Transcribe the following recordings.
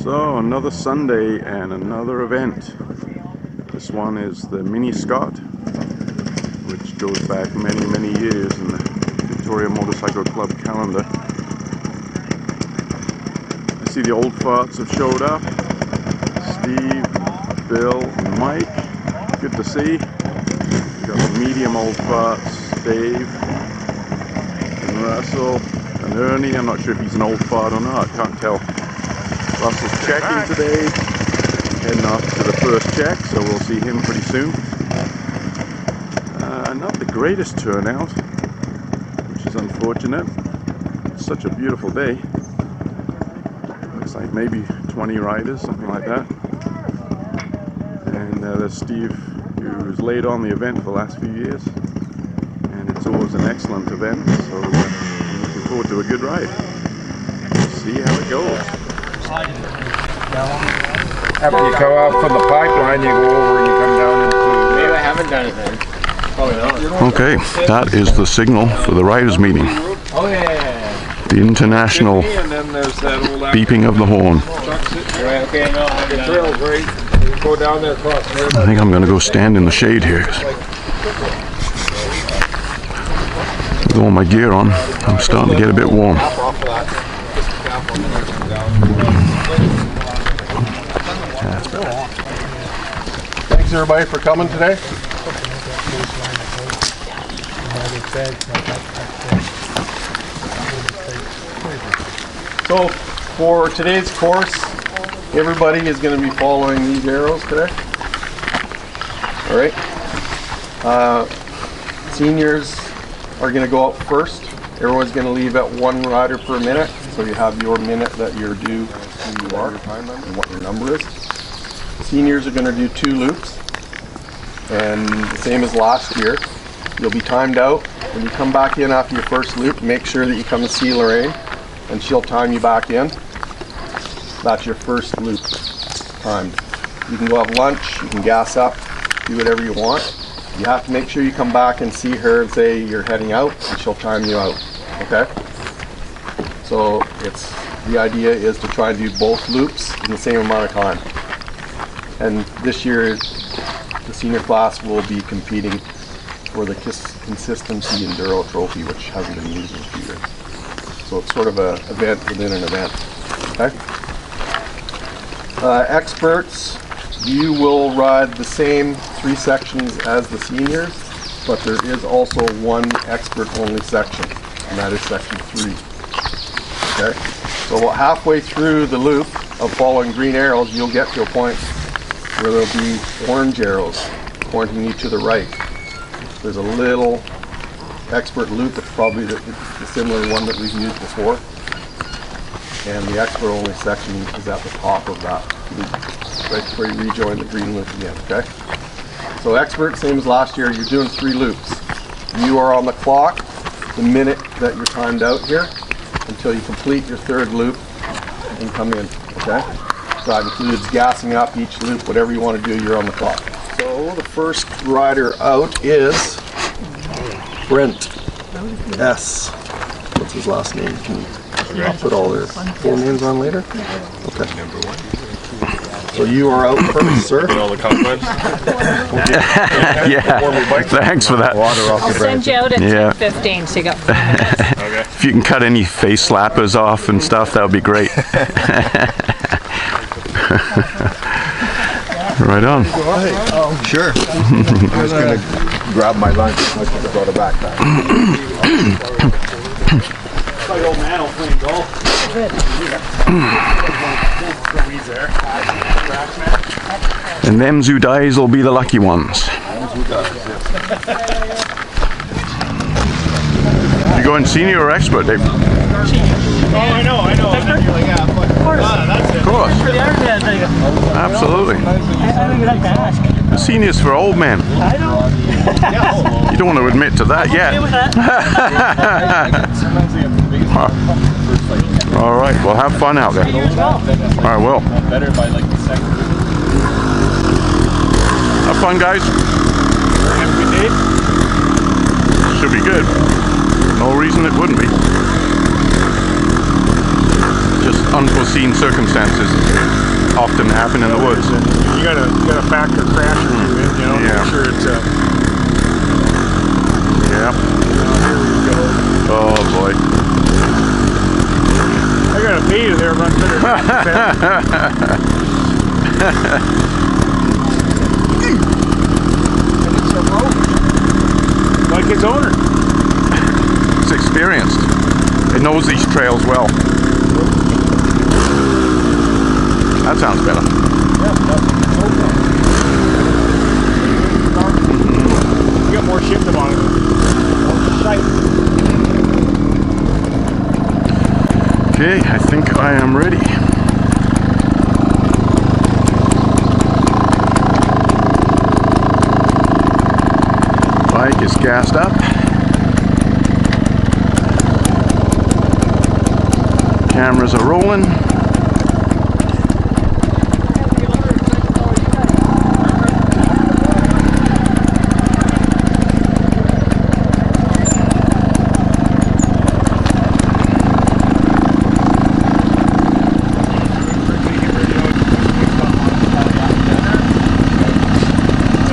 So another Sunday and another event. This one is the Mini Scott, which goes back many years in the Victoria Motorcycle Club calendar. I see the old farts have showed up. Steve, Bill, and Mike. Good to see. We've got the medium old farts, Dave, and Russell, and Ernie. I'm not sure if he's an old fart or not, I can't tell. Russell's checking today, heading off to the first check, so we'll see him pretty soon. Not the greatest turnout, which is unfortunate. It's such a beautiful day. Looks like maybe 20 riders, something like that. And there's Steve, who's laid on the event for the last few years. And it's always an excellent event, so I'm looking forward to a good ride. See how it goes. After you come out from the pipeline, you go over and you come down into... Maybe I haven't done it then. Probably not. Okay, that is the signal for the riders' meeting. Oh yeah. The international beeping of the horn. Right, okay, no, The trail's right. You go down there across the river. I think I'm going to go stand in the shade here. With all my gear on, I'm starting to get a bit warm. Thanks everybody for coming today. So for today's course, everybody is going to be following these arrows today. All right. Seniors are going to go out first. Everyone's going to leave at 1 rider per minute, so you have your minute that you're due who you are and what your number is. Seniors are going to do 2 loops, and the same as last year. You'll be timed out. When you come back in after your first loop, make sure that you come and see Lorraine, and she'll time you back in. That's your first loop timed. You can go have lunch, you can gas up, do whatever you want. You have to make sure you come back and see her and say you're heading out, and she'll time you out. Okay? So the idea is to try and do both loops in the same amount of time. And this year, the senior class will be competing for the Consistency Enduro Trophy, which hasn't been used in a few years. So it's sort of an event within an event. Okay? Experts, you will ride the same 3 sections as the seniors, but there is also one expert-only section, and that is section 3. Okay? So about halfway through the loop of following green arrows, you'll get to a point where there'll be orange arrows pointing you to the right. There's a little expert loop that's probably the similar one that we've used before. And the expert only section is at the top of that loop, right before you rejoin the green loop again, okay? So expert, same as last year, you're doing 3 loops. You are on the clock the minute that you're timed out here until you complete your 3rd loop and come in, okay? So that includes gassing up each loop, whatever you want to do, you're on the clock. So the first rider out is Brent S. What's his last name? Can you put all their full names on later? Okay. So you are out first, sir. All the compliments. Yeah. Thanks for that. I'll send you out at 10:15, so you got 4 minutes. Okay. If you can cut any face slappers off and stuff, that would be great. Right on. Sure. I was going to grab my lunch. I should have brought a backpack. My old man will play golf. And them who dies will be the lucky ones. You going senior or expert, Dave? Oh, I know. That's it. Of course. Absolutely. I don't even like to ask. The senior's for old men. I know. You don't want to admit to that yet. All right, well, have fun out there. All right, well. Better by like the second. Have fun, guys. Have a good day. Should be good. No reason it wouldn't be. unforeseen circumstances often happen in the woods. You gotta factor crasher in, you know, Yeah. make sure it's Yeah. here we go. Oh boy. I got a beta there run better than and it's a road. Like its owner. It's experienced. It knows these trails well. That sounds better. You got more shit on it. Okay, I think I am ready. Bike is gassed up. Cameras are rolling.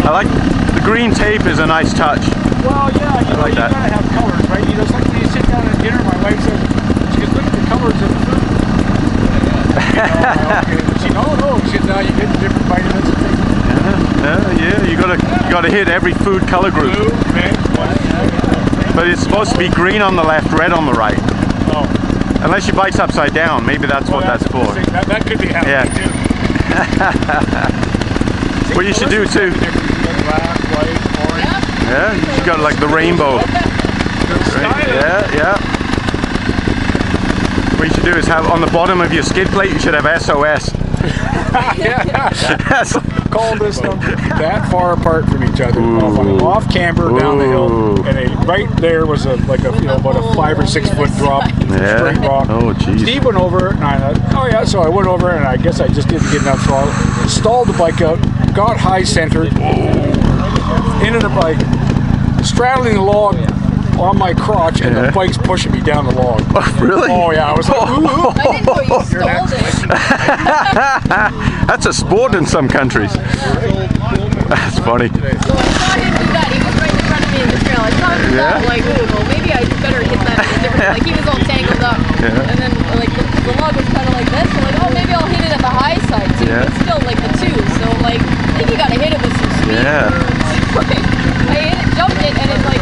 I like the green tape is a nice touch. Well, yeah, you know, like you that. gotta have colors, right? You know, it's like when you sit down at dinner, my wife says, she goes, look at the colors of the food. She goes, no, she says, now you get different vitamins and things. Yeah, you gotta hit every food color group. Blue, red, white. But it's supposed to be green on the left, red on the right. Oh, Unless your bike's upside down, maybe that's what that's for. That could be happening Yeah. too. What you should do too. Black, white, orange. Yeah, you got like the rainbow. Right? Yeah. What you should do is have on the bottom of your skid plate, you should have SOS. Yes. Call this number that far apart from each other. Off camber down the hill, and right there was about a 5 or 6 foot drop, straight rock. Oh, jeez. Steve went over, and I thought, oh yeah, so I went over, and I guess I just didn't get enough throttle. Stalled the bike out, got high centered, into the bike, straddling the log on my crotch, and the bike's pushing me down the log. Oh, really? Oh yeah, I was like, ooh. I didn't know you stalled it. That's a sport in some countries. That's funny. So I saw him do that. He was right in front of me in the trail. I saw him do that. I'm like, oh, well, maybe I better hit that in a different. Like he was all tangled up, and then like the log was kind of like this. So like, oh, maybe I'll hit it at the high side too. Yeah. But still like the 2. So like, I think you gotta hit it with some speed. Yeah. I hit it, jumped it, and it's like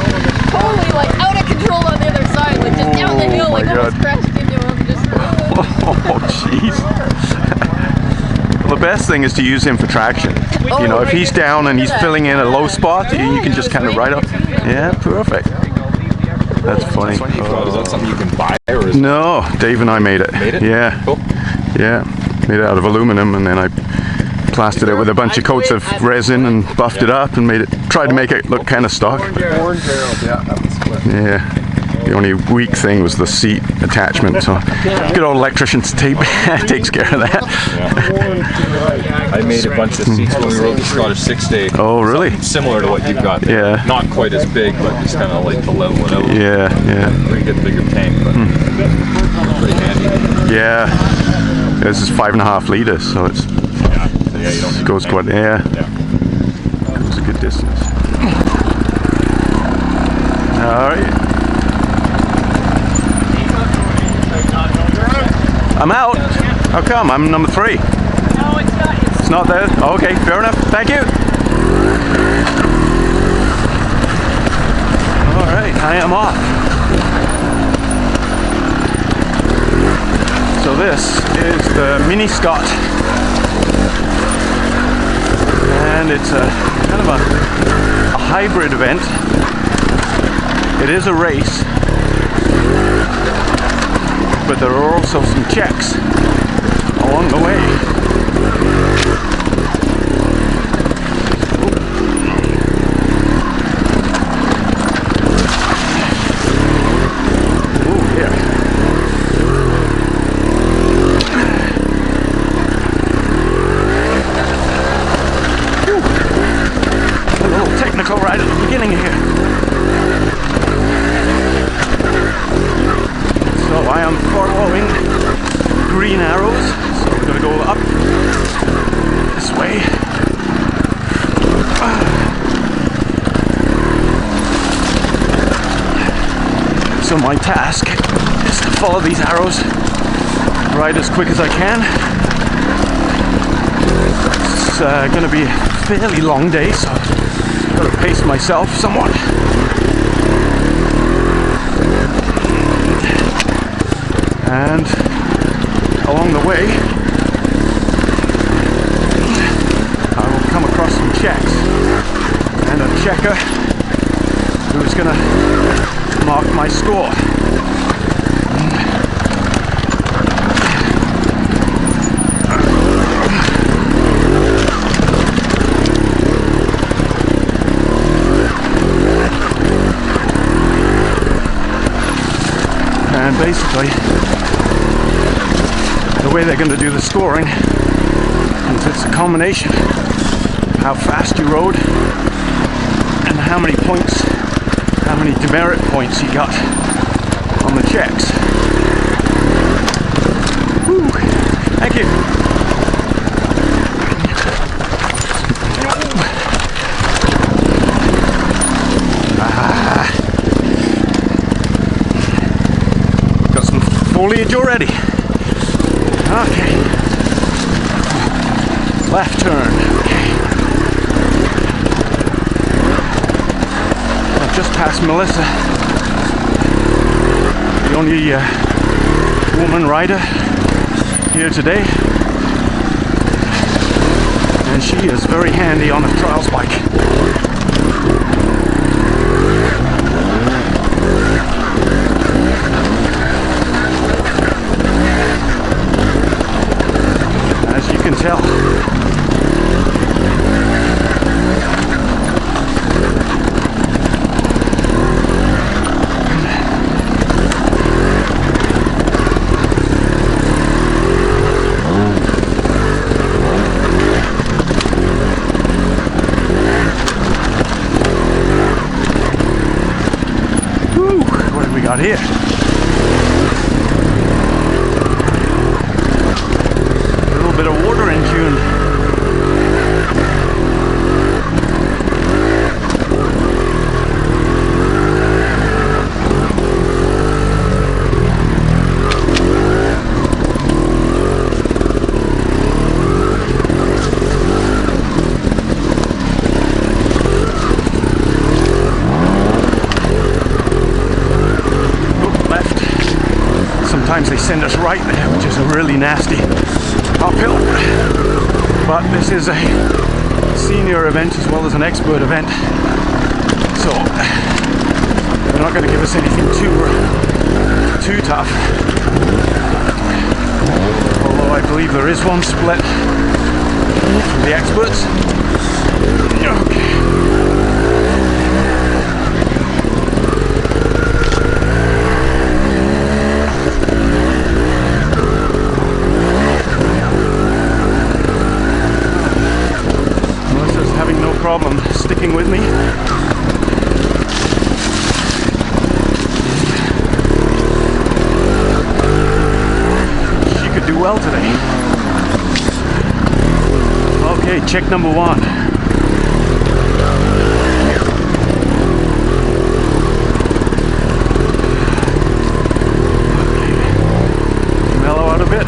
totally like out of control on the other side, like just down the hill, my like almost God. crashed into him. Just. Oh, jeez. Well, the best thing is to use him for traction. You know, if he's down and he's filling in a low spot, you can just kind of ride up. Yeah, perfect. That's funny. Is that something you can buy, or is No, Dave and I made it. Made it? Yeah. Cool. Yeah. Made it out of aluminum, and then I plastered it with a bunch of coats of resin and buffed it up and tried to make it look kind of stock. Orange barrels, yeah, that was split. Yeah. The only weak thing was the seat attachment, so good old electrician's tape takes care of that. I made a bunch of seats when we rode the Scottish 6-day. Oh, really? Similar to what you've got. Yeah. Not quite as big, but just kind of like to level it out. Yeah. We get a bigger tank, but pretty handy. Yeah. This is 5.5 liters, so Yeah, you don't need goes to quite, tank. goes a good distance. All right. I'm out. How come? I'm number 3. No, it's not. It's not there? Oh, okay, fair enough. Thank you. All right, I am off. So this is the Mini Scott. And it's a kind of a hybrid event. It is a race, but there are also some checks along the way. Oh yeah. Whew. A little technical right at the beginning here. So I am following green my task is to follow these arrows, ride as quick as I can. It's going to be a fairly long day, so I've got to pace myself somewhat. And along the way, I will come across some checks and a checker who's going to mark my score. And basically, the way they're going to do the scoring is it's a combination of how fast you rode and how many points, how many demerit points you got on the checks. Whew. Thank you. Got some foliage already. Okay. Left turn. Okay. I've just passed Melissa, the only woman rider here today, and she is very handy on a trials bike. As you can tell. What have we got here? A little bit of water in June. Sometimes they send us right there, which is a really nasty uphill. But this is a senior event as well as an expert event, so they're not going to give us anything too tough. Although I believe there is one split for the experts. Okay. Problem sticking with me. She could do well today. Okay, check number one. Okay. Mellow out a bit.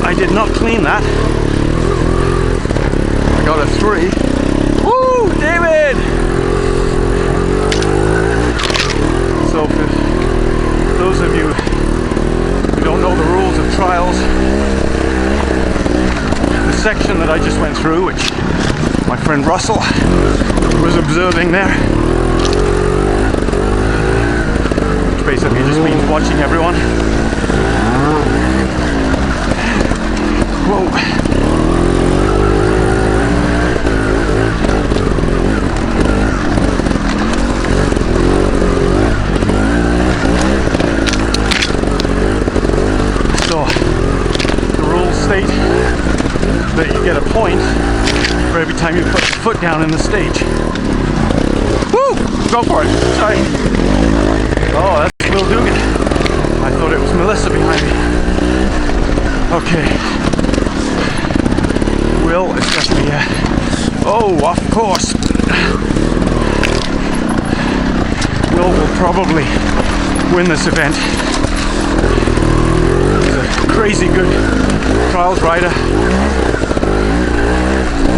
I did not clean that. I got a 3. Woo, David! So for those of you who don't know the rules of trials, the section that I just went through, which my friend Russell was observing there, which basically just means watching everyone. Whoa. get a point for every time you put your foot down in the stage. Woo! Go for it. Sorry. Oh, that's Will Dugan. I thought it was Melissa behind me. Okay. Will is definitely, oh, of course. Will probably win this event. He's a crazy good trials rider.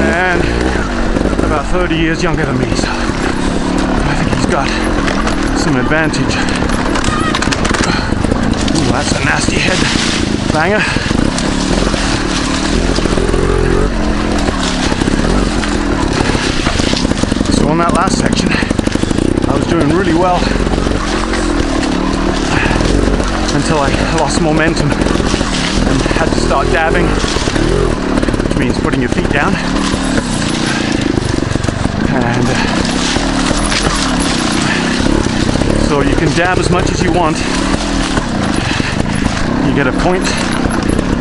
And about 30 years younger than me, so I think he's got some advantage. Ooh, that's a nasty head banger. So on that last section, I was doing really well until I lost momentum and had to start dabbing, which means putting your feet down. And so you can dab as much as you want. You get a point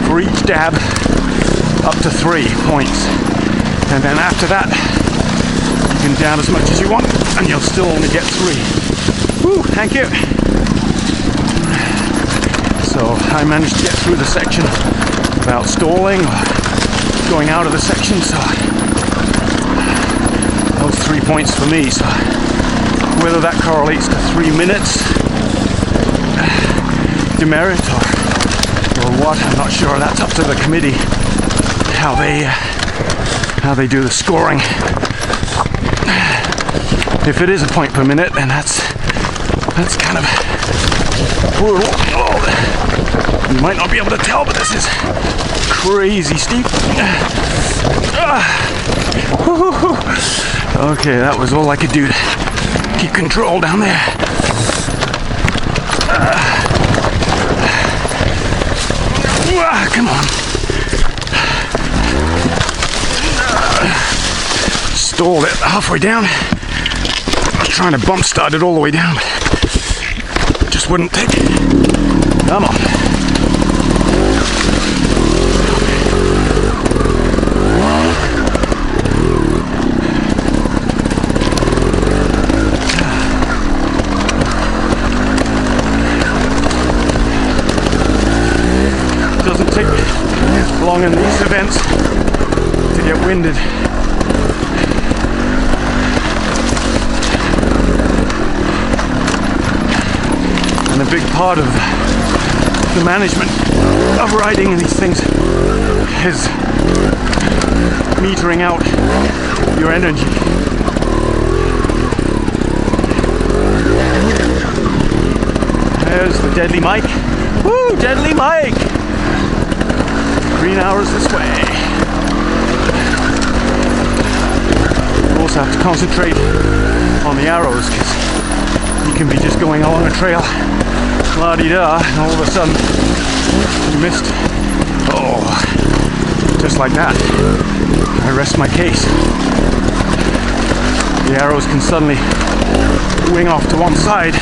for each dab, up to 3 points. And then after that, you can dab as much as you want, and you'll still only get 3. Woo, thank you. So I managed to get through the section without stalling or going out of the section, so that was 3 points for me. So whether that correlates to 3 minutes demerit or what, I'm not sure. That's up to the committee how they do the scoring. If it is a point per minute, then that's kind of brutal. Oh, you might not be able to tell, but this is crazy steep. Okay, that was all I could do to keep control down there. Come on. Stalled it halfway down. I was trying to bump start it all the way down, but it just wouldn't take it. Come on. It doesn't take long in these events to get winded. And a big part of the management of riding in these things is metering out your energy. There's the Deadly Mike. Woo, Deadly Mike! Green hours this way. You also have to concentrate on the arrows, because you can be just going along a trail, la-di-da, and all of a sudden you missed. Oh, just like that. I rest my case. The arrows can suddenly wing off to one side,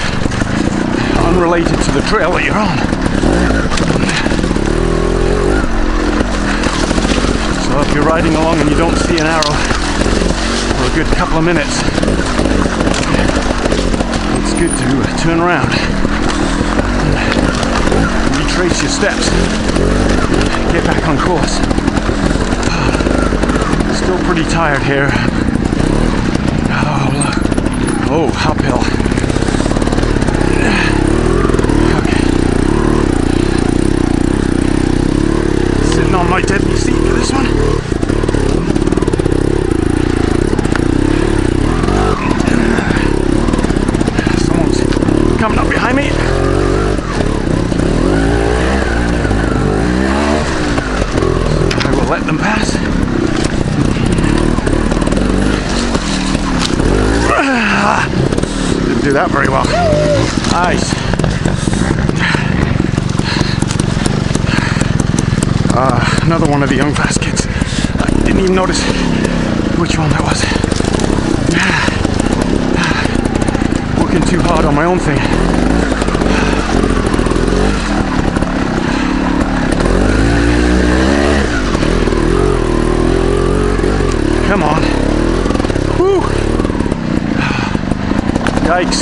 unrelated to the trail that you're on. So if you're riding along and you don't see an arrow for a good couple of minutes, it's good to turn around and retrace your steps, get back on course. Still pretty tired here. Oh, look. Oh, uphill. Okay. Sitting on my deadly seat for this one. Coming up behind me. I will let them pass. Didn't do that very well. Nice. Another one of the young fast kids. I didn't even notice which one that was. Working too hard on my own thing. Yikes.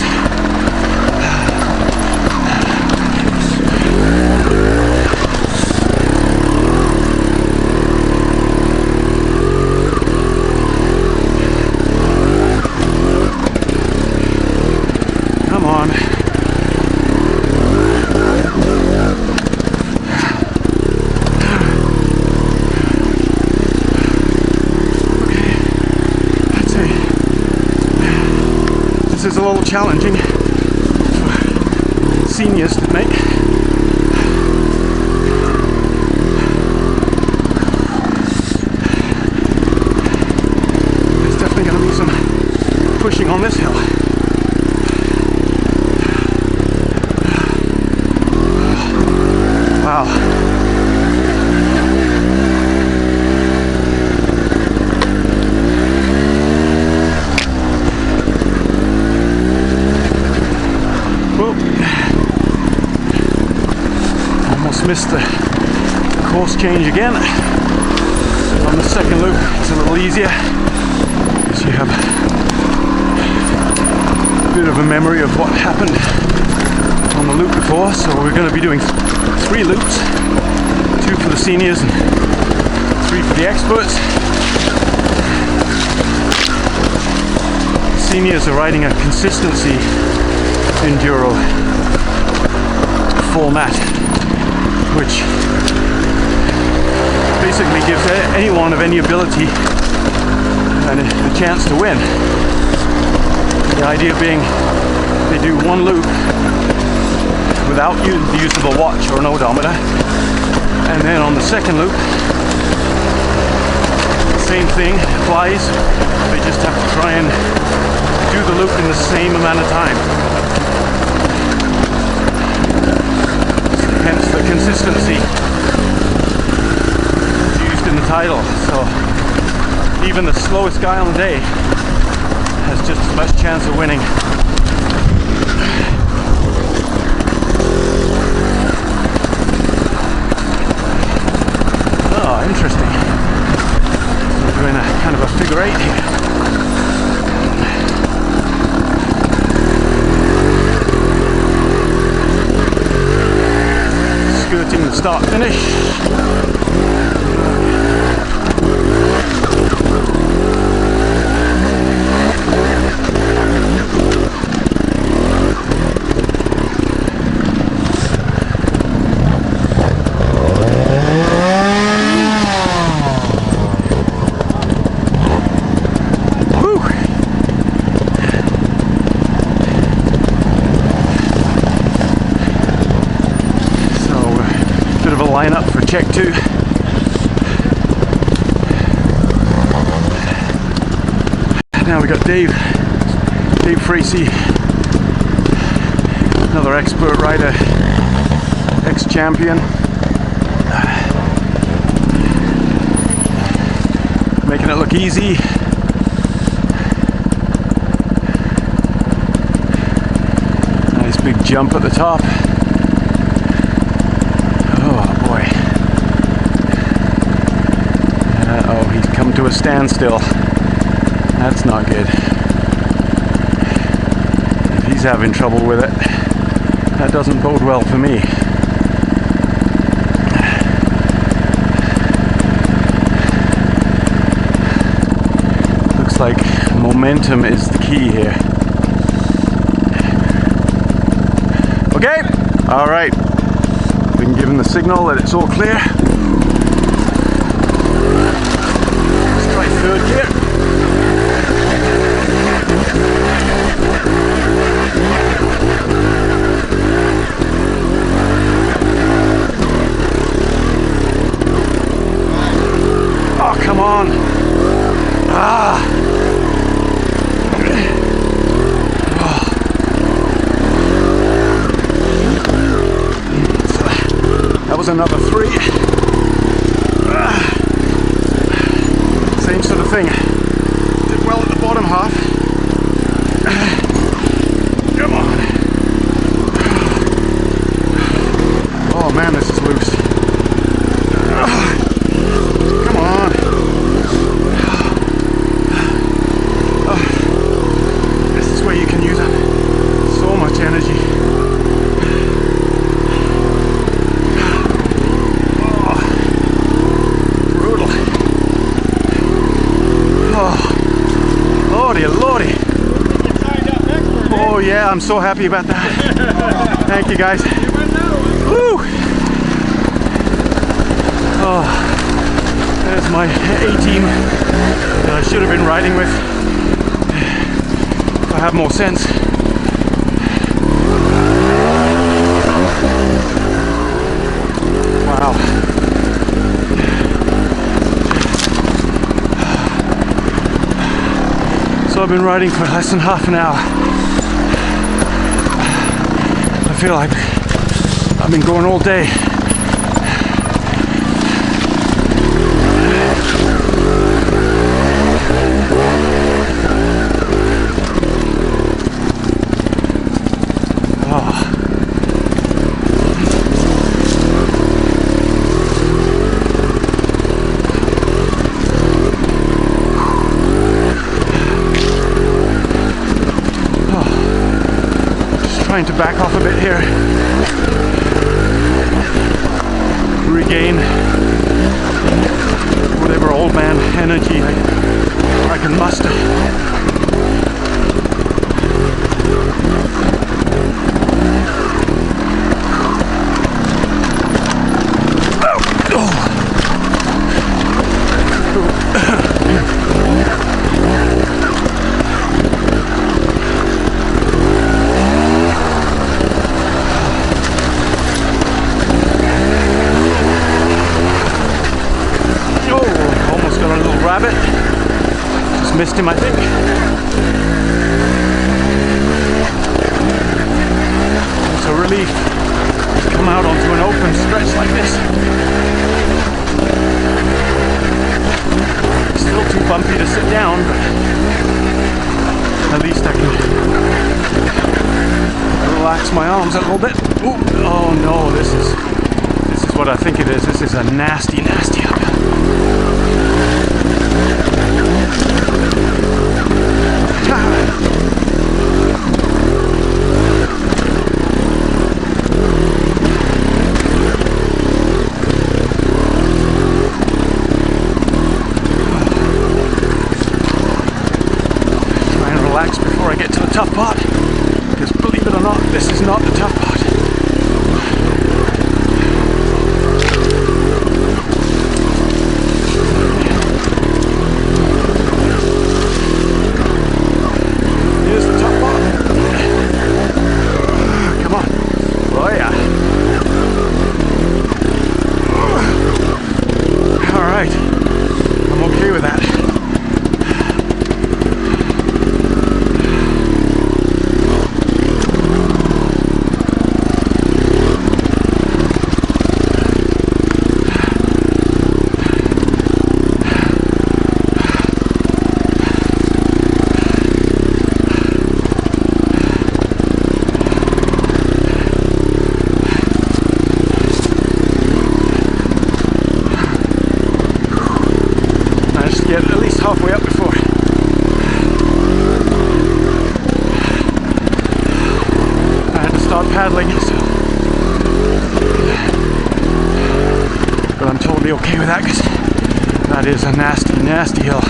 Come on. This is a little challenging for seniors to make. There's definitely going to be some pushing on this hill. Wow. Almost missed the course change again. On the second loop it's a little easier because you have a bit of a memory of what happened on the loop before. So we're going to be doing 3 loops, 2 for the seniors and 3 for the experts. Seniors are riding a consistency enduro format, which basically gives anyone of any ability a chance to win. The idea being they do 1 loop without the use of a watch or an odometer, and then on the second loop the same thing applies. They just have to try and do the loop in the same amount of time. Hence the consistency used in the title. So even the slowest guy on the day has just as much chance of winning. Oh, interesting. We're doing a kind of a figure 8 here. Skirting the start finish. Line up for check 2. Now we got Dave Fracey, another expert rider, ex-champion, making it look easy. Nice big jump at the top. Oh, he's come to a standstill. That's not good. If he's having trouble with it, that doesn't bode well for me. Looks like momentum is the key here. Okay, all right. Been given the signal that it's all clear. Third gear. Oh, come on. Ah. Oh. So, that was another 3. Same sort of thing. Did well at the bottom half. Come on. Oh man, this is loose. Come on. This is where you can use it. Yeah, I'm so happy about that. Thank you guys. Woo! Oh, there's my A-team that I should have been riding with. If I have more sense. Wow. So I've been riding for less than half an hour. I feel like I've been going all day. Trying to back off a bit here. Regain whatever old man energy I can muster. Rabbit. Just missed him, I think. It's a relief to come out onto an open stretch like this. It's still too bumpy to sit down, but at least I can relax my arms a little bit. Ooh. Oh no, this is what I think it is. This is a nasty, nasty uphill. Try and relax before I get to the tough part, because believe it or not, this is not the tough part. Get at least halfway up before I had to start paddling, so. But I'm totally okay with that, because that is a nasty, nasty hill.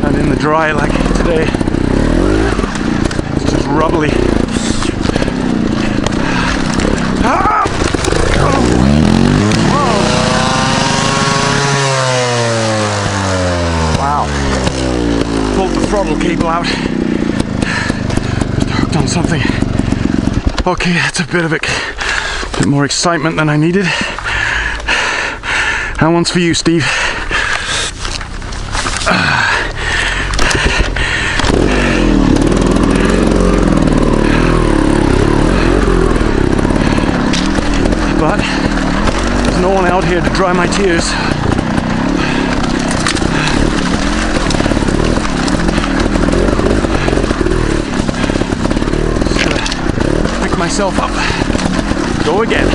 And in the dry like today, it's just rubbly. Ah! Pulled the throttle cable out. Just hooked on something. Okay, that's a bit more excitement than I needed. That one's for you, Steve. But there's no one out here to dry my tears. Myself up. Go again.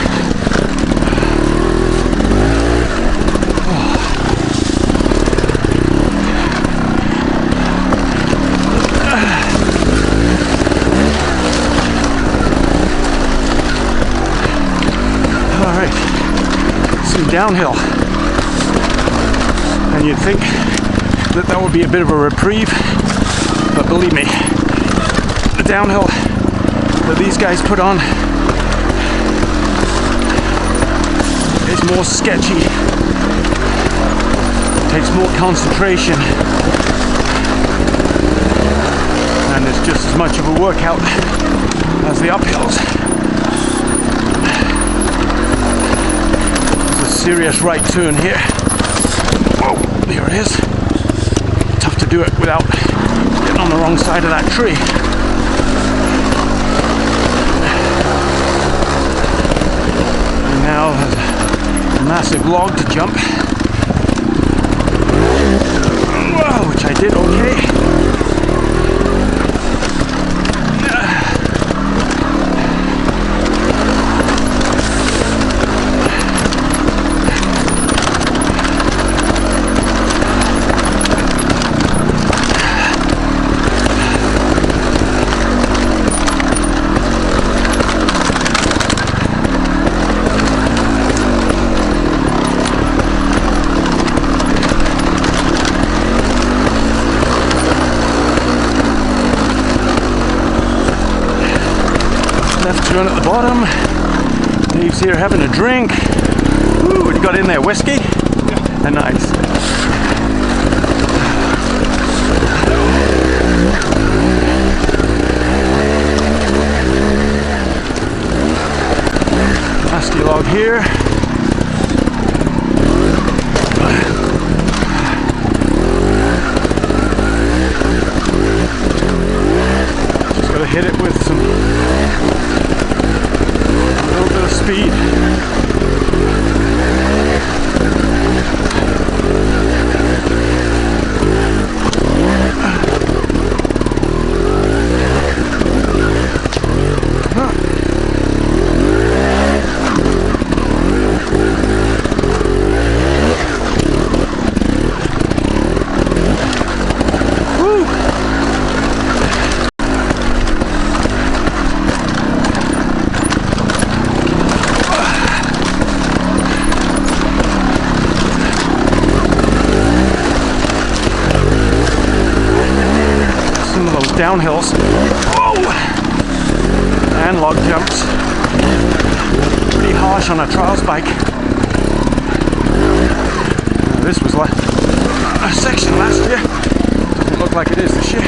All right. Some downhill. And you'd think that would be a bit of a reprieve, but believe me, the downhill that these guys put on is more sketchy. It takes more concentration. And it's just as much of a workout as the uphills. There's a serious right turn here. Whoa, there it is. Tough to do it without getting on the wrong side of that tree. And now there's a massive log to jump. Whoa, which I did okay. Left turn at the bottom. Dave's here having a drink. Ooh, what you got in there? Whiskey? Yeah. Nice. Nasty log here. Just gotta hit it with some speed. Downhills, whoa, and log jumps. Pretty harsh on a trials bike. This was like a section last year. Doesn't look like it is this year.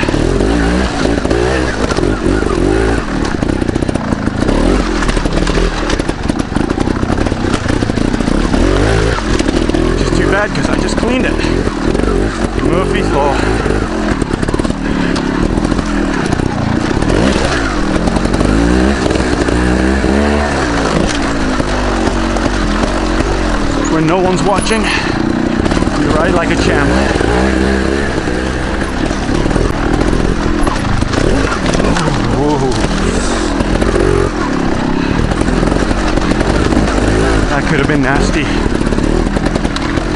Which is too bad because I just cleaned it. Murphy's Law. When no one's watching, you ride like a champ. Whoa. That could have been nasty.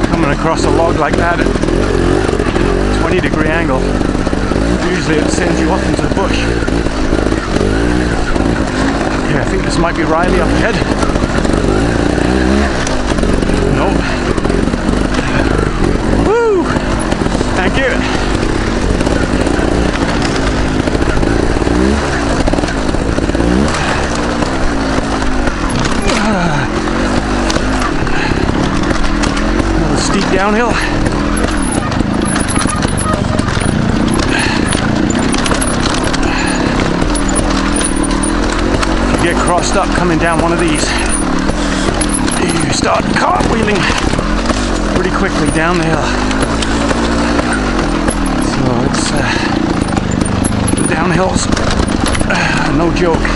Coming across a log like that at 20-degree angle. Usually it sends you off into the bush. Yeah, I think this might be Riley up ahead. Nope. Woo! Thank you. Another steep downhill. You get crossed up coming down one of these. You start cartwheeling pretty quickly down the hill. So it's the downhills, no joke.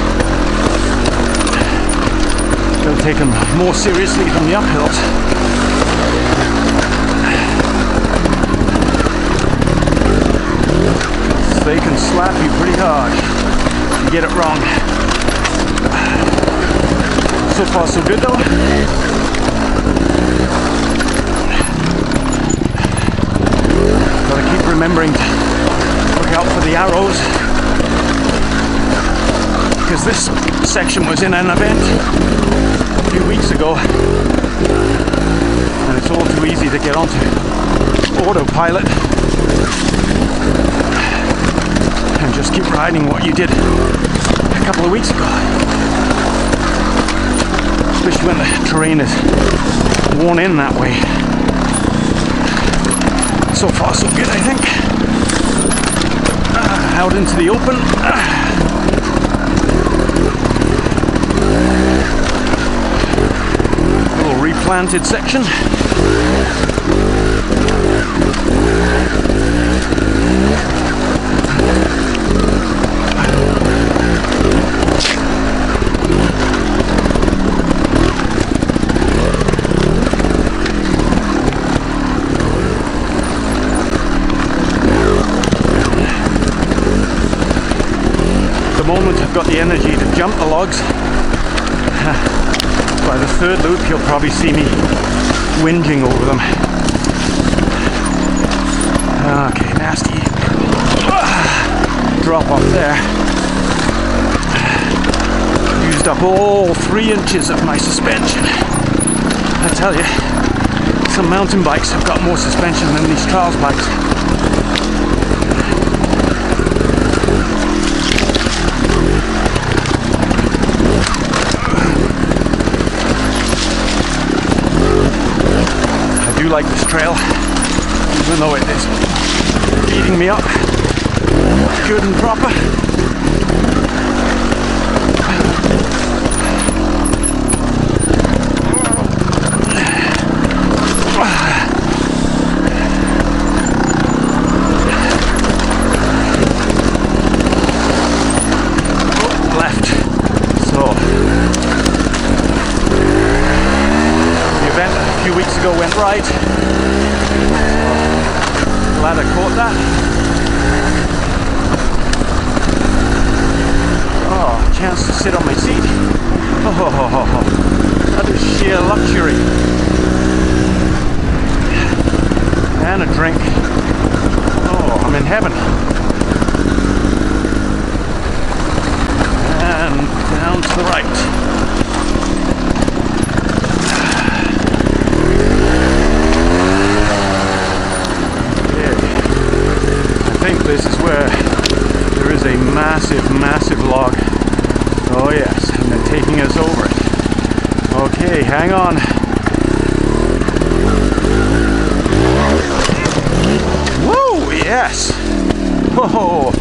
Gotta take them more seriously than the uphills. They can slap you pretty hard if you get it wrong. So far so good though. Gotta keep remembering to look out for the arrows, because this section was in an event a few weeks ago and it's all too easy to get onto autopilot and just keep riding what you did a couple of weeks ago. Especially when the terrain is worn in that way. So far so good, I think. Out into the open. Little replanted section. At the moment I've got the energy to jump the logs. By the third loop you'll probably see me whinging over them. Okay, nasty drop off there. Used up all 3 inches of my suspension. I tell you, some mountain bikes have got more suspension than these trials bikes. I do like this trail, even though it is eating me up good and proper. Left. So the event a few weeks ago went right. Glad I caught that. Oh, chance to sit on my seat. Oh, that is sheer luxury. And a drink. Oh, I'm in heaven. And down to the right. I think this is where there is a massive log. Oh yes, and they're taking us over it. Okay, hang on. Whoa, yes. Oh.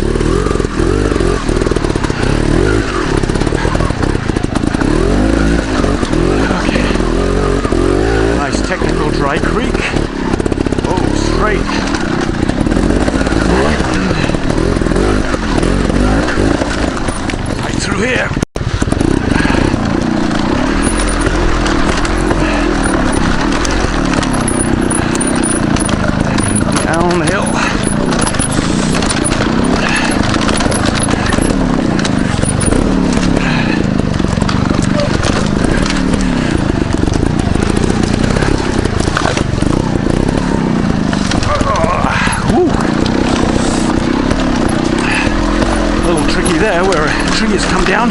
Okay. Nice technical dry creek. Oh, straight. Right through here. Down the hill. A little tricky there where a tree has come down.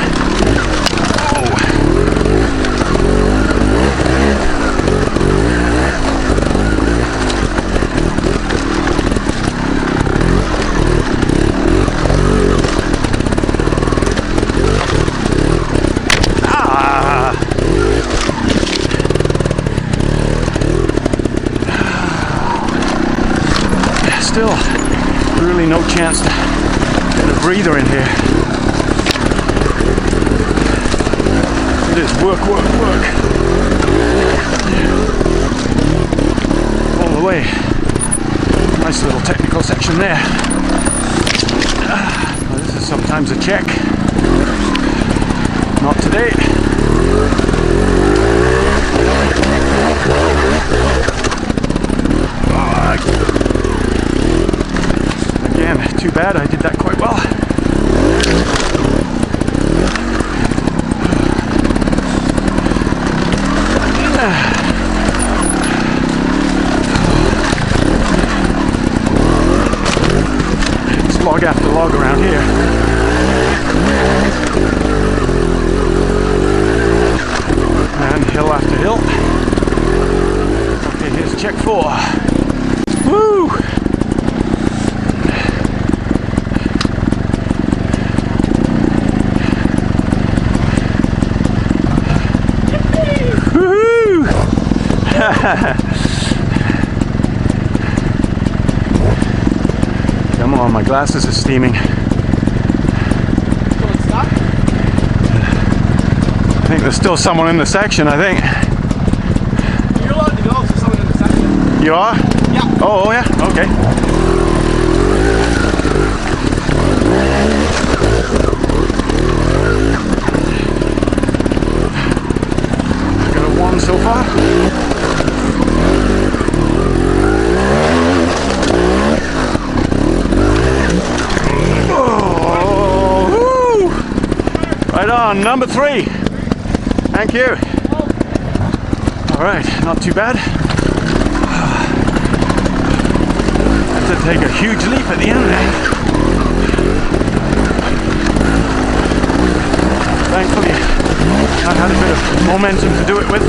Still, really no chance to get a breather in here. It is work. All the way. Nice little technical section there. Well, this is sometimes a check. Not today. Again, too bad, I did that quite well. It's log after log around here. Come on, my glasses are steaming. I think there's still someone in the section, I think. You're allowed to go, so someone in the section. You are? Yeah. Oh, yeah? Okay. Got a 1 so far. Right on, number 3. Thank you. All right, not too bad. Had to take a huge leap at the end there. Thankfully, I had a bit of momentum to do it with.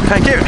Thank you.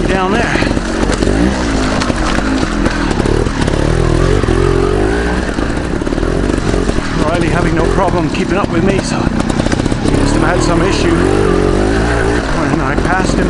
Down there. Riley having no problem keeping up with me, so he must have had some issue when I passed him.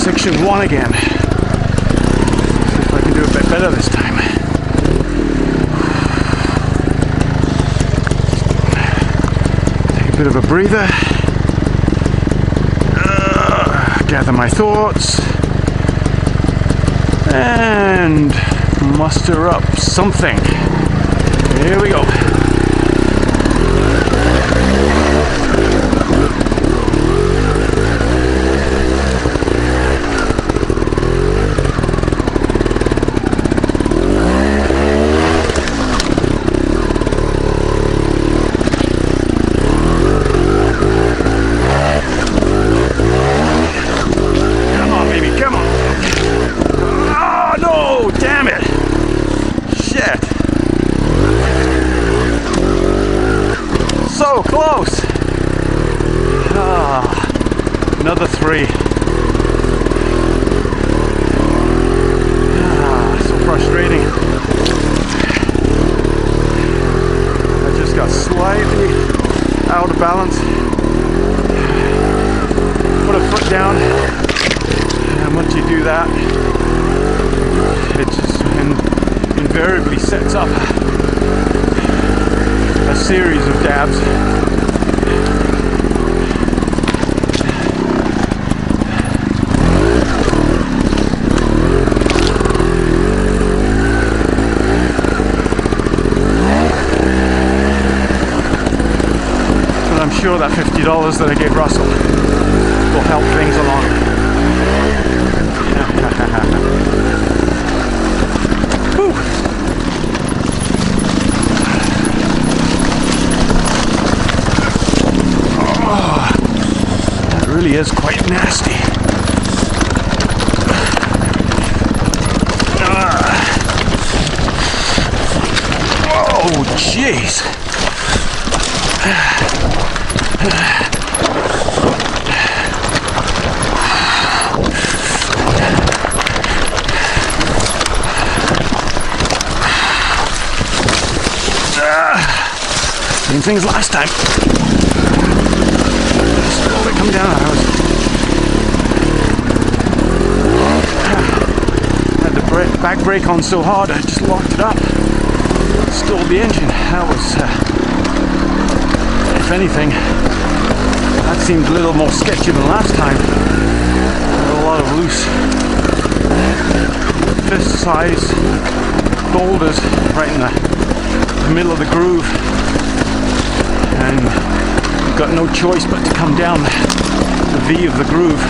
Section 1 again. See if I can do a bit better this time. Take a bit of a breather. Gather my thoughts. And muster up something. Here we go. So close! Another 3. So frustrating. I just got slightly out of balance. Put a foot down. And once you do that, it just invariably sets up a series of dabs. But I'm sure that $50 that I gave Russell will help things along. Yeah. Whew. Oh, that really is quite nasty. Oh, jeez. Same thing as last time. Slowly come down. I had the back brake on so hard I just locked it up. Stalled the engine. That was, if anything, that seemed a little more sketchy than last time. A lot of loose fist-sized boulders right in the middle of the groove, and you've got no choice but to come down the V of the groove.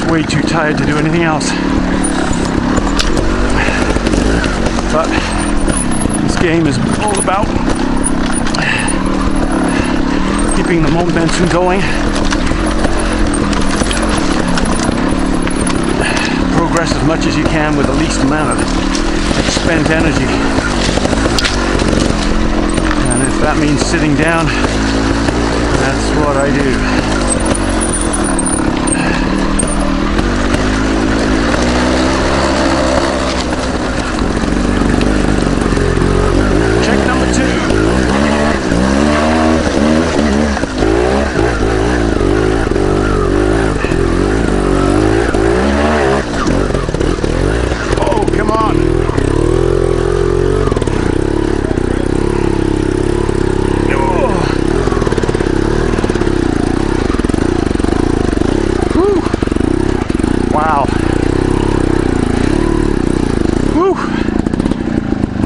Way too tired to do anything else. But this game is all about keeping the momentum going, progress as much as you can with the least amount of expended energy. And if that means sitting down, that's what I do.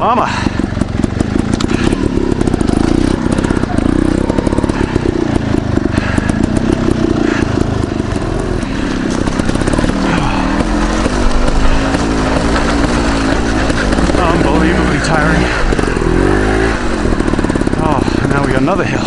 Mama. Unbelievably tiring. Oh, now we got another hill.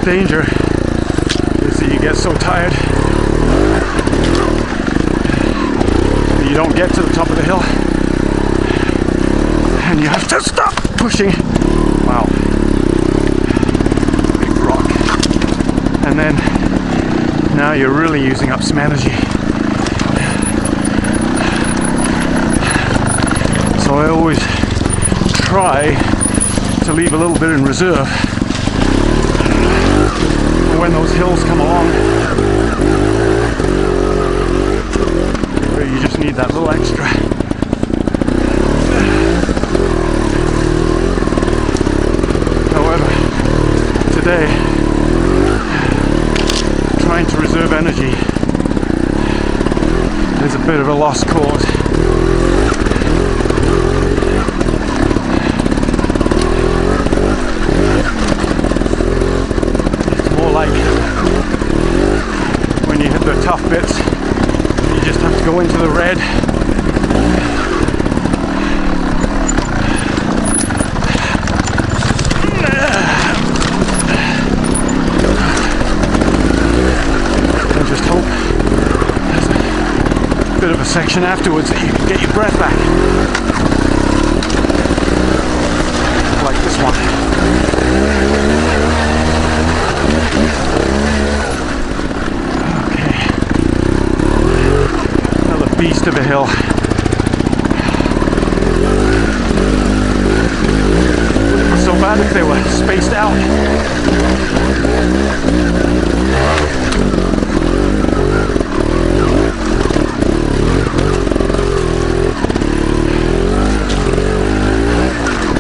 Danger is that you get so tired that you don't get to the top of the hill and you have to stop pushing. Wow, big rock. And then now you're really using up some energy. So I always try to leave a little bit in reserve when those hills come along, where you just need that little extra. However, today, trying to reserve energy is a bit of a lost cause. When you hit the tough bits, you just have to go into the red. And just hope there's a bit of a section afterwards that you can get your breath back. Like this one. Beast of a hill. Wouldn't be so bad if they were spaced out.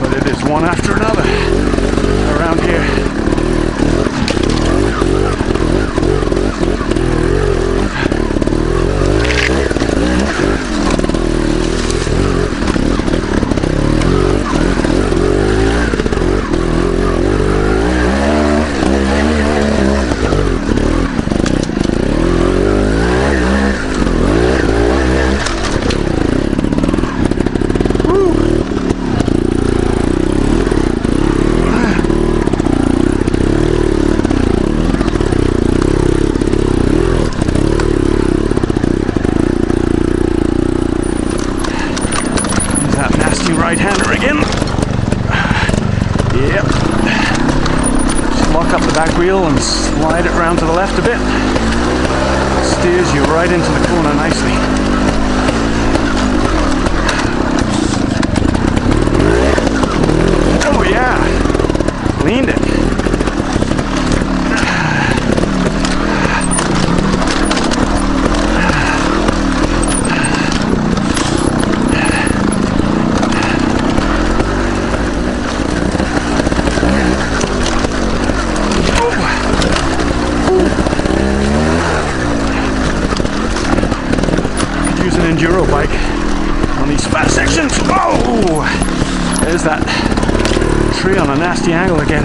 But it is one after another around here. Right-hander again. Yep. Just lock up the back wheel and slide it round to the left a bit. Steers you right into the corner nicely. Oh yeah. Cleaned it. Enduro bike on these fat sections. Oh, there's that tree on a nasty angle again.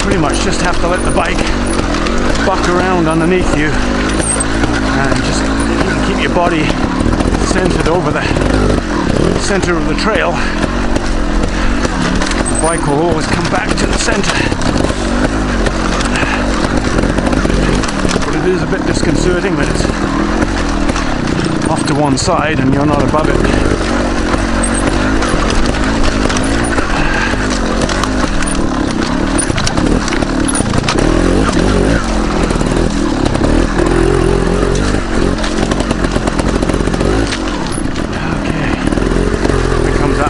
Pretty much just have to let the bike buck around underneath you and just keep your body centered over the center of the trail. The bike will always come back to the center. But it is a bit disconcerting that it's off to one side and you're not above it.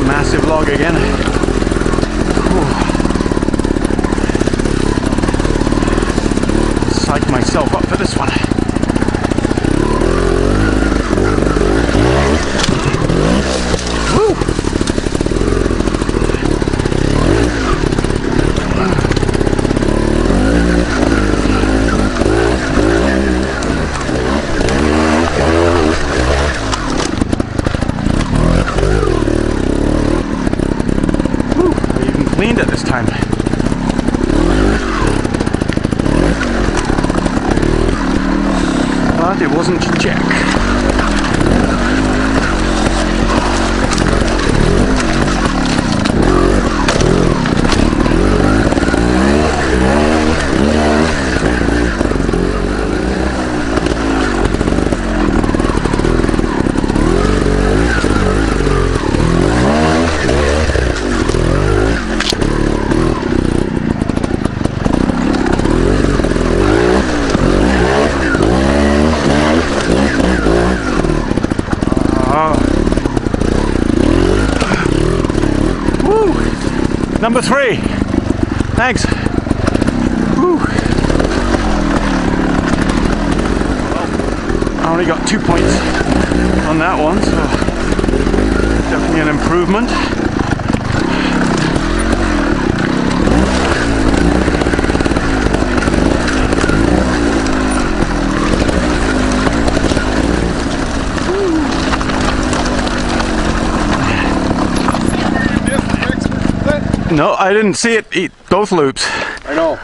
Massive log again. Psych myself up for this one. Woo! Cleaned it this time. But it wasn't Jack. Number 3. Thanks. Woo. I only got 2 points on that one, so definitely an improvement. No, I didn't see it eat both loops. I know.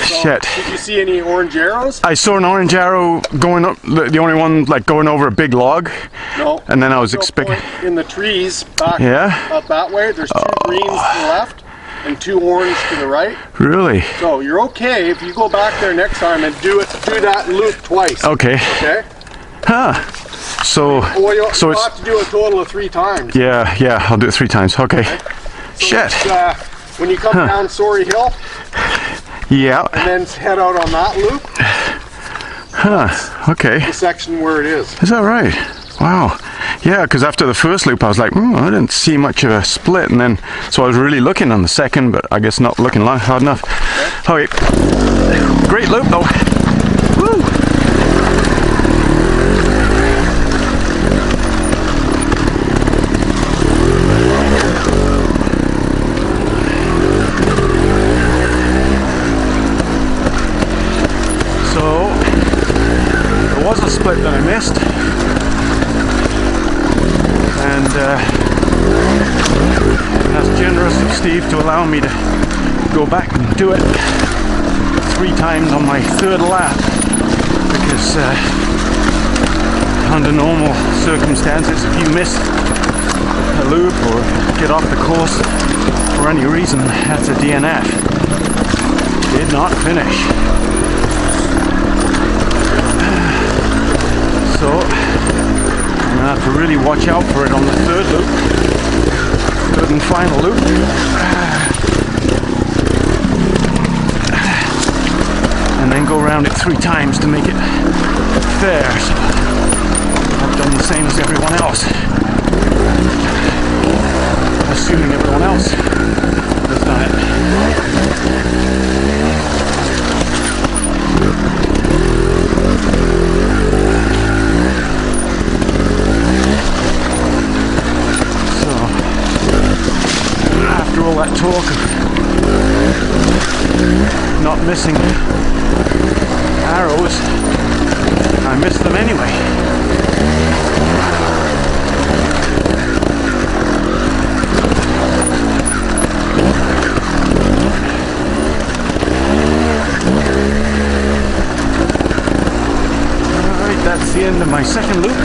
So, Shit. did you see any orange arrows? I saw an orange arrow going up, the only one like going over a big log. No. And then I was No expecting. point in the trees back Yeah? up that way. There's 2 greens to the left and 2 orange to the right. Really? So you're okay if you go back there next time and do that loop twice. Okay. Okay? Huh. So, Well, you'll so it's, have to do a total of 3 times. yeah, I'll do it 3 times. Okay. So Shit. it's, when you come down Sorry Hill Yeah. and then head out on that loop, Huh. Okay. the section where it is. Is that right? Wow. Yeah, because after the first loop I was like, I didn't see much of a split, and then so I was really looking on the second, but I guess not looking hard enough. Okay. Great loop though. Woo. So there was a split that I missed. And that's generous of Steve to allow me to go back and do it 3 times on my 3rd lap, because under normal circumstances, if you miss a loop or get off the course for any reason, that's a DNF. Did not finish. So I'm gonna have to really watch out for it on the 3rd loop, 3rd and final loop. And then go around it 3 times to make it fair. So I've done the same as everyone else. Assuming everyone else has done it. After all that talk of not missing arrows, I missed them anyway. Alright, that's the end of my 2nd loop.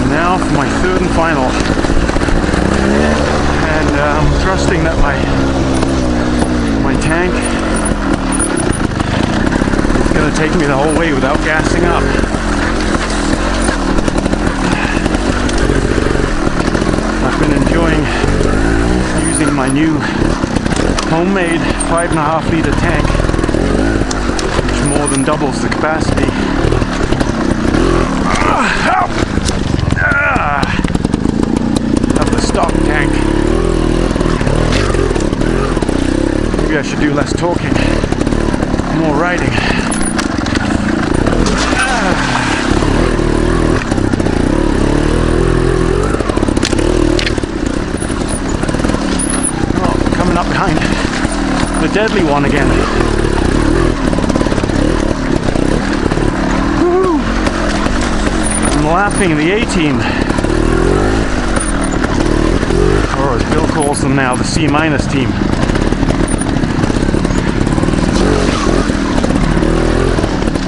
Now for my 3rd and final, and I'm trusting that my tank is going to take me the whole way without gassing up. I've been enjoying using my new homemade 5.5 liter tank, which more than doubles the capacity. Of the stock tank. Maybe I should do less talking, more riding. Oh, coming up behind the deadly one again. Woo-hoo. I'm lapping the A-team. Or as Bill calls them now, the C- team.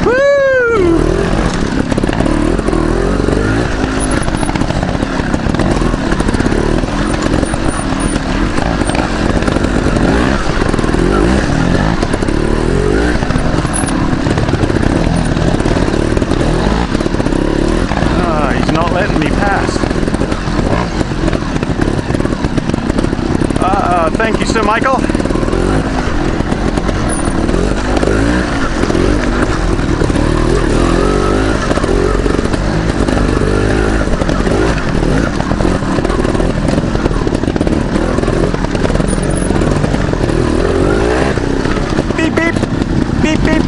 Woo! He's not letting me pass. Thank you, Sir Michael. Beep, beep. Beep, beep.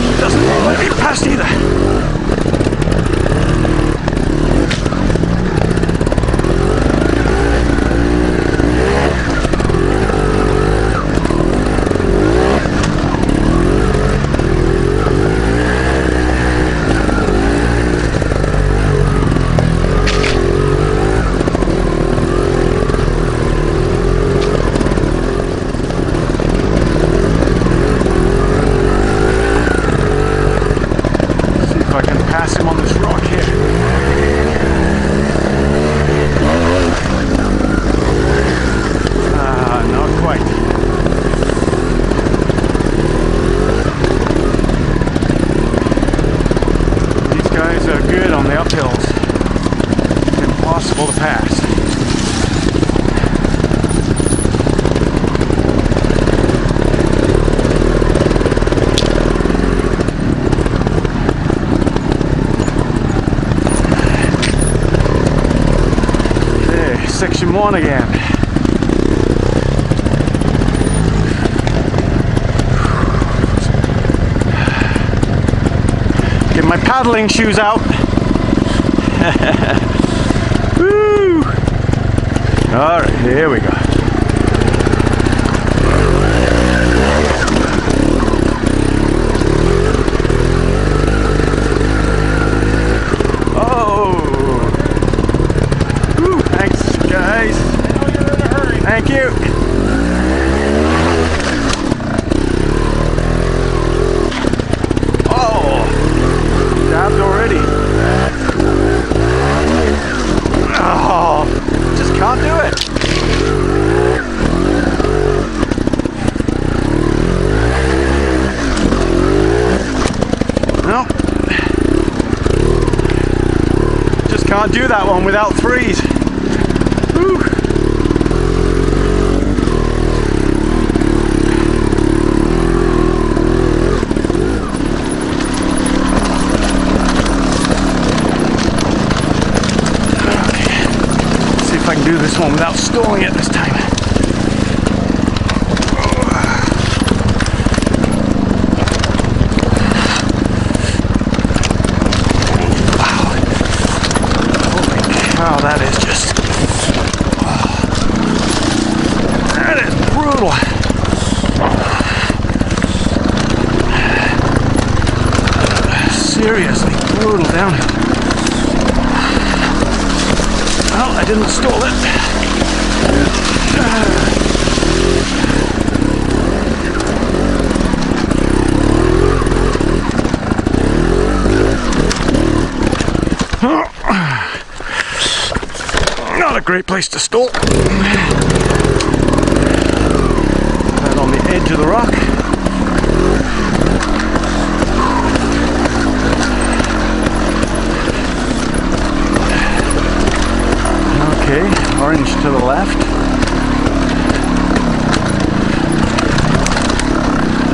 It doesn't let me pass either. course. Okay, section 1 again. Get my paddling shoes out. Woo! All right, here we go. Oh! Woo, thanks, guys. I know you're in a hurry. Thank you. Oh! Dabbed already. Oh! Just can't do it. No. Just can't do that one without threes. Woo. See if I can do this one without stalling it this time. Wow, that is just, that is brutal. Seriously brutal downhill. Well, I didn't stall it. Not a great place to stall. Right on the edge of the rock. Okay, orange to the left.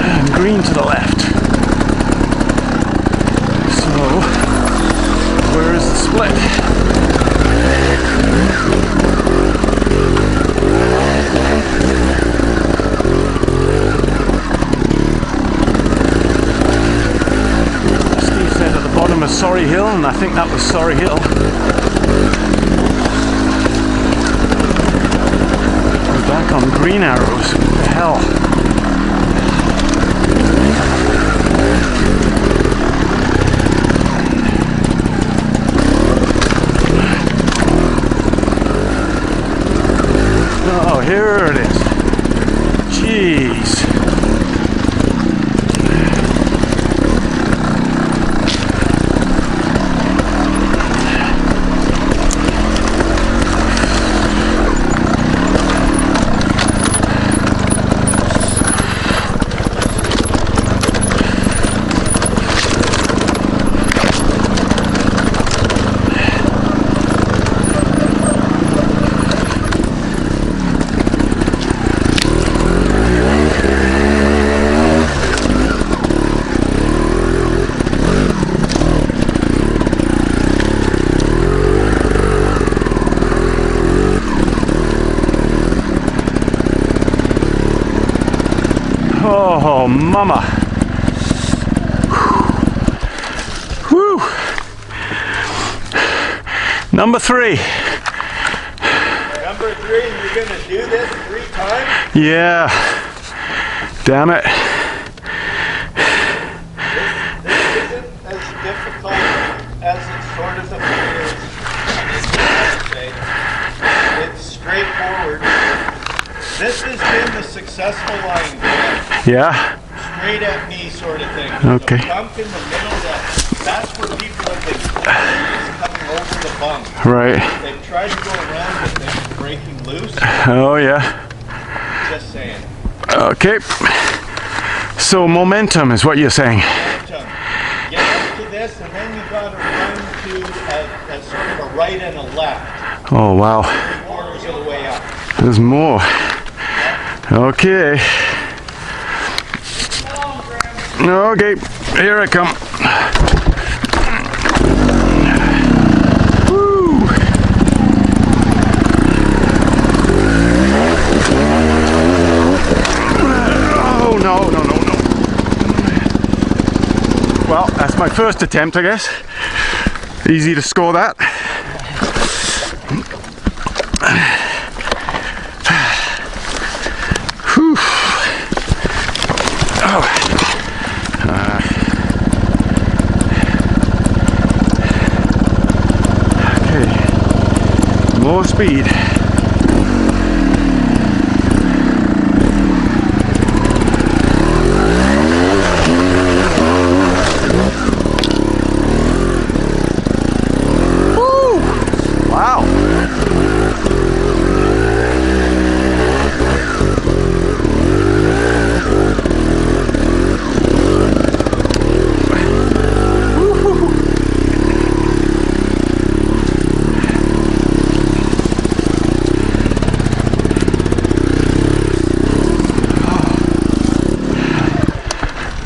And green to the left. So, where is the split? Steve said at the bottom of Sorry Hill, and I think that was Sorry Hill. We're back on green arrows. What the hell? Oh, here it is. Jeez. Oh, mama. Whew. Number 3. Number 3, you're going to do this 3 times? Yeah. Damn it. This isn't as difficult as it sort of appears. I'd say. It's straightforward. This has been the successful line. Yeah. Straight at me sort of thing. Okay. The bump in the middle, that's where people have been coming over the bump. Right. They've tried to go around it, they've been breaking loose. Oh, yeah. Just saying. Okay. So momentum is what you're saying. Momentum. Get up to this, and then you got to run to a sort of a right and a left. Oh wow, Quarters of the way up. there's more. Okay. Okay, here I come. Woo. Oh no, no, no, no. Well, that's my first attempt, I guess. Easy to score that. Whew. Oh. Okay. More speed.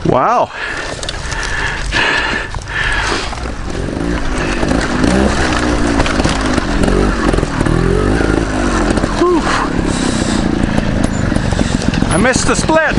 Wow. Whew. I missed the split.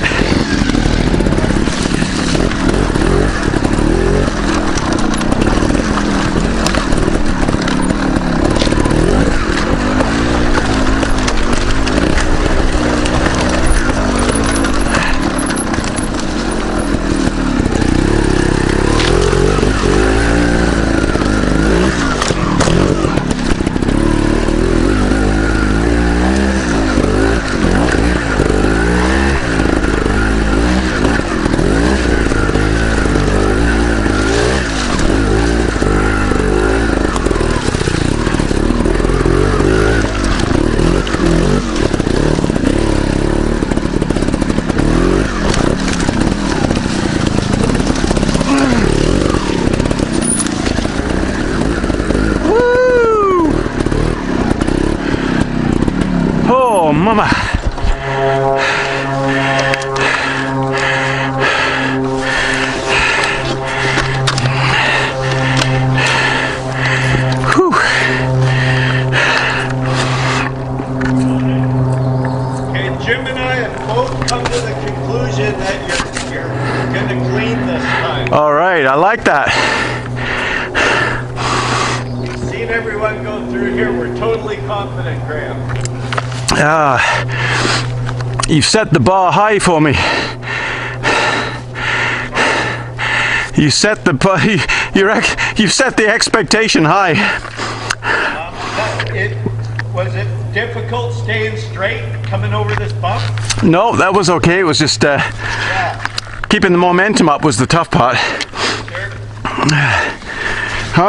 Oh, mama. Whew. Okay, Jim and I have both come to the conclusion that you're going to clean this time. All right, I like that. Seeing everyone go through here, we're totally confident, Graham. You've set the bar high for me. You set the bar, you've set the expectation high. Was it difficult staying straight coming over this bump? No, that was okay. It was just keeping the momentum up was the tough part. Sure.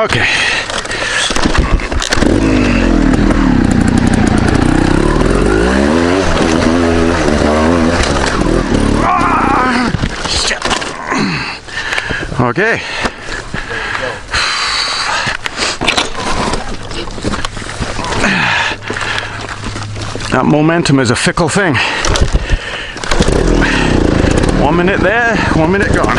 Okay. Okay. That momentum is a fickle thing. 1 minute there, 1 minute gone.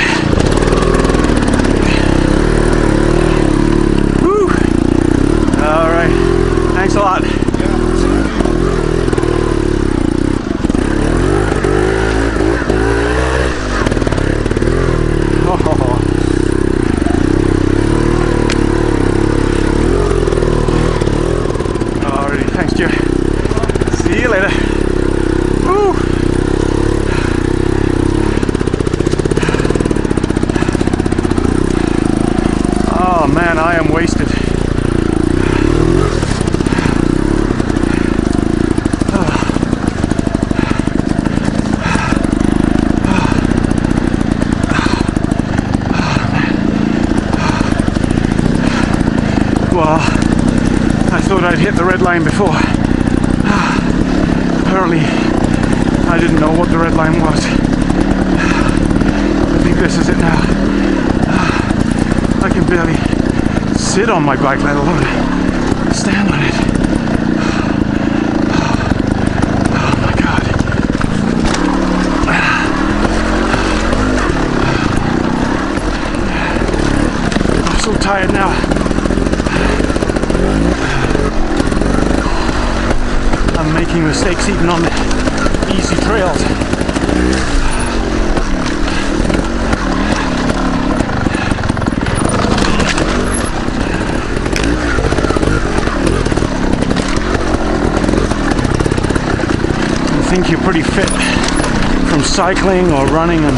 Woo. All right. Thanks a lot. Alrighty, thanks, Jim. See you later. Woo. Oh man, I am wasted. Well, I thought I'd hit the red line before. Apparently, I didn't know what the red line was. I think this is it now. I can barely sit on my bike, let alone stand on it. making mistakes even on the easy trails. I think you're pretty fit from cycling or running and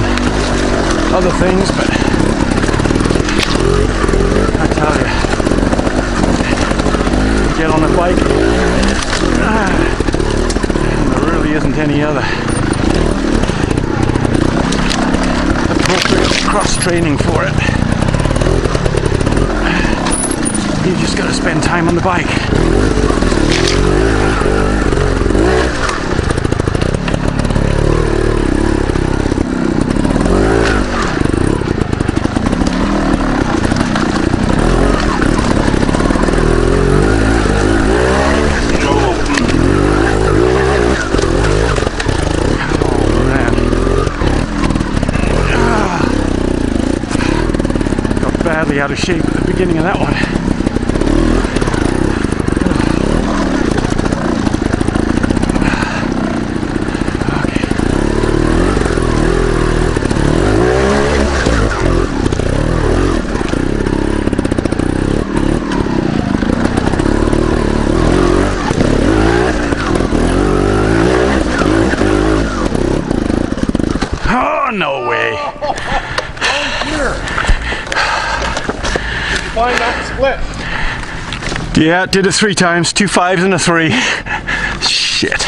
other things, but I tell you, you get on a bike, and there really isn't any other appropriate cross training for it. You just got to spend time on the bike. Badly out of shape at the beginning of that one. Oh, no way. Find that split. Yeah, did it 3 times, 2 5s and a 3. Shit.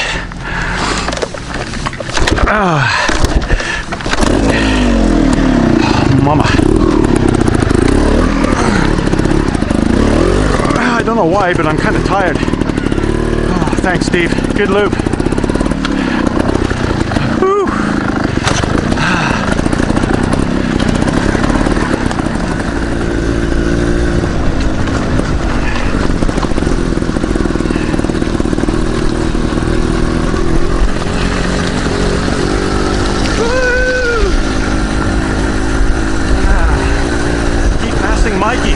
Mama. I don't know why, but I'm kind of tired. Oh, thanks, Steve. Good loop. Woo. Mikey.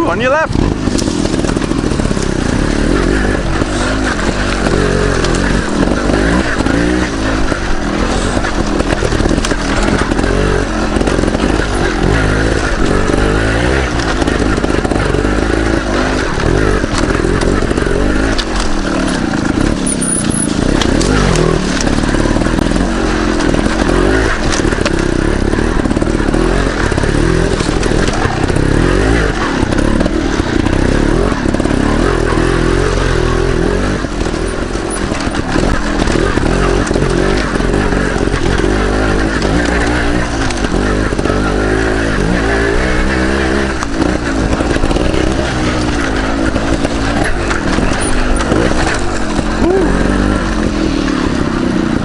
On your left.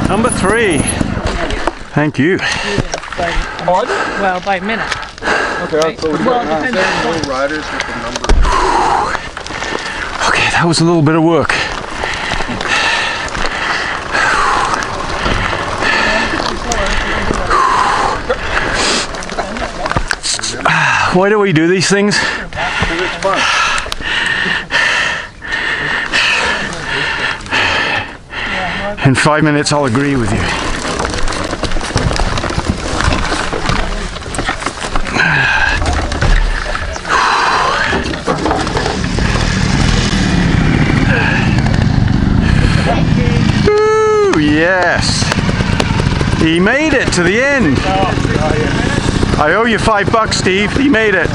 Number 3. Thank you. Well, by minute. Okay, so we Well, got depends on no riders with the number. Okay, that was a little bit of work. Why do we do these things? Because it's fun. In 5 minutes, I'll agree with you. He made it to the end. I owe you $5, Steve. He made it.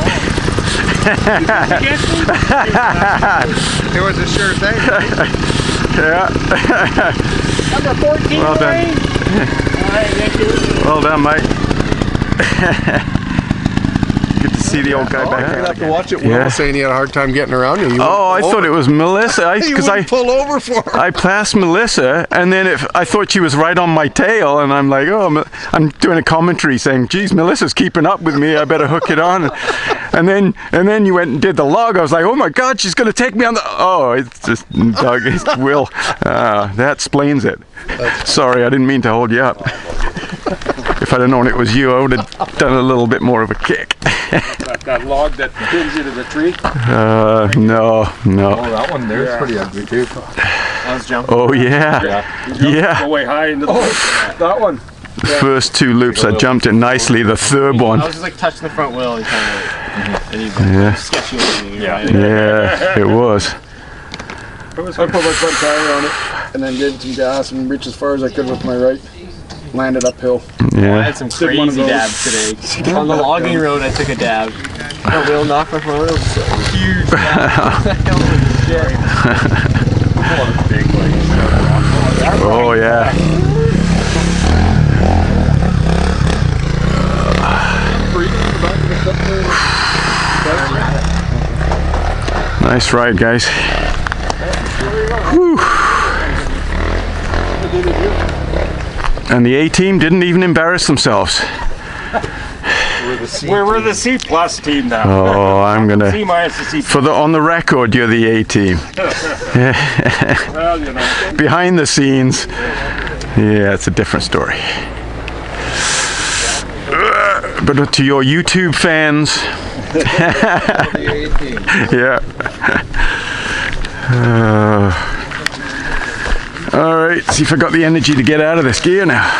It was a sure thing. Yeah. Number 14, Well done. Wayne. All right, thank you. Well done, mate. Good to see the old guy You're gonna back. have to watch it. Will Yeah. was saying he had a hard time getting around you. Oh, I thought it was Melissa. You Because wouldn't pull over for her. I passed Melissa, and then I thought she was right on my tail, and I'm like, oh, I'm doing a commentary saying, geez, Melissa's keeping up with me, I better hook it on. And then you went and did the log. I was like, oh my God, she's going to take me on the... Oh, it's just Doug, it's Will. That explains it. Sorry, I didn't mean to hold you up. If I'd have known it was you, I would have done a little bit more of a kick. That log that pins you to the tree. No. Oh, that one there's pretty ugly too. I was jumping. Oh, yeah. Go Yeah. way high into the that one. The first two loops, I jumped it nicely. The third one. I was just like touching the front wheel and kind of like, and he's Yeah. sketchy looking. Right? Yeah, it was. I put my front tire on it and then gave it some gas and reached as far as I could with my right. Landed uphill. I Yeah. had some Did one of crazy those. dabs today. On the logging road, I took a dab. My wheel knocked my front wheel. So huge. Oh, yeah. Nice ride, guys. Whew. And the A team didn't even embarrass themselves. We're the C plus team now. Oh, I'm gonna. C minus the C. On the record, you're the A team. Well, you know. Behind the scenes, yeah, it's a different story. But to your YouTube fans, yeah. All right, see if I got the energy to get out of this gear now.